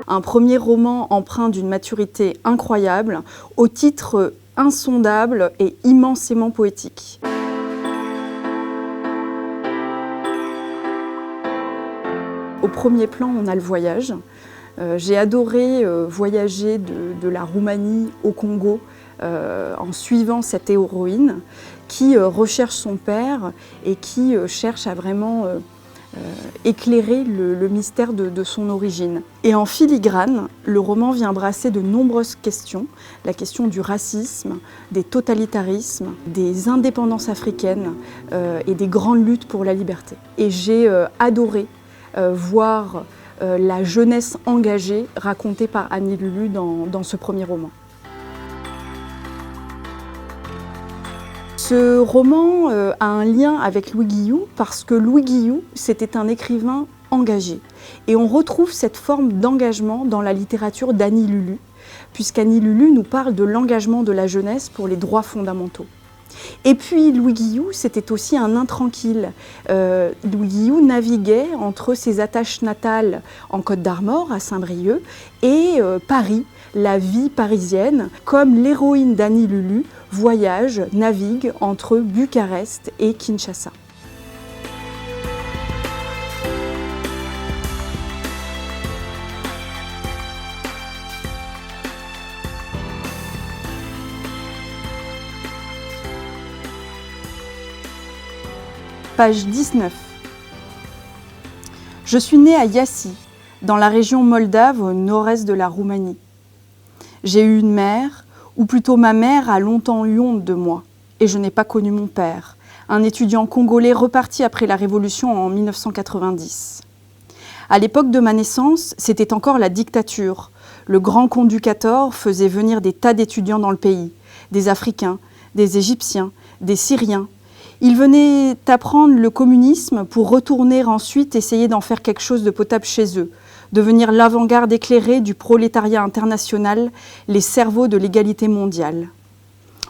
Un premier roman empreint d'une maturité incroyable, au titre insondable et immensément poétique. Au premier plan, on a le voyage. J'ai adoré voyager de la Roumanie au Congo en suivant cette héroïne qui recherche son père et qui cherche à vraiment éclairer le mystère de son origine. Et en filigrane, le roman vient brasser de nombreuses questions, la question du racisme, des totalitarismes, des indépendances africaines et des grandes luttes pour la liberté. Et j'ai adoré voir la jeunesse engagée racontée par Annie Lulu dans ce premier roman. Ce roman a un lien avec Louis Guillou parce que Louis Guillou, c'était un écrivain engagé. Et on retrouve cette forme d'engagement dans la littérature d'Annie Lulu, puisqu'Annie Lulu nous parle de l'engagement de la jeunesse pour les droits fondamentaux. Et puis Louis Guillou, c'était aussi un intranquille. Louis Guillou naviguait entre ses attaches natales en Côte d'Armor, à Saint-Brieuc, et Paris, la vie parisienne, comme l'héroïne d'Annie Lulu voyage, navigue entre Bucarest et Kinshasa. Page 19. Je suis née à Iassi, dans la région moldave au nord-est de la Roumanie. J'ai eu une mère, ou plutôt ma mère a longtemps eu honte de moi, et je n'ai pas connu mon père, un étudiant congolais reparti après la Révolution en 1990. À l'époque de ma naissance, c'était encore la dictature. Le grand conducateur faisait venir des tas d'étudiants dans le pays, des Africains, des Égyptiens, des Syriens. Ils venaient apprendre le communisme pour retourner ensuite essayer d'en faire quelque chose de potable chez eux, devenir l'avant-garde éclairée du prolétariat international, les cerveaux de l'égalité mondiale.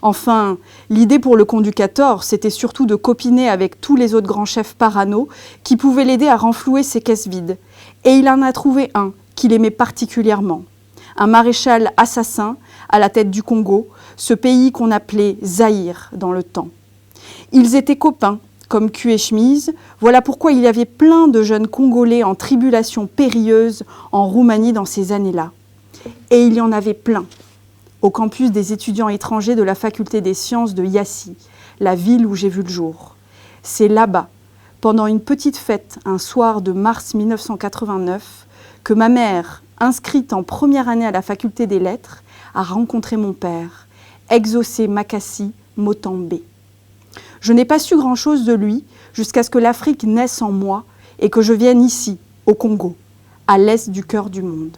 Enfin, l'idée pour le conducateur, c'était surtout de copiner avec tous les autres grands chefs parano qui pouvaient l'aider à renflouer ses caisses vides. Et il en a trouvé un qu'il aimait particulièrement. Un maréchal assassin à la tête du Congo, ce pays qu'on appelait Zaïre dans le temps. Ils étaient copains, comme cul et chemise, voilà pourquoi il y avait plein de jeunes Congolais en tribulation périlleuse en Roumanie dans ces années-là. Et il y en avait plein, au campus des étudiants étrangers de la faculté des sciences de Iassi, la ville où j'ai vu le jour. C'est là-bas, pendant une petite fête, un soir de mars 1989, que ma mère, inscrite en première année à la faculté des lettres, a rencontré mon père, Exaucé Makassi Motambe. Je n'ai pas su grand-chose de lui jusqu'à ce que l'Afrique naisse en moi et que je vienne ici, au Congo, à l'est du cœur du monde.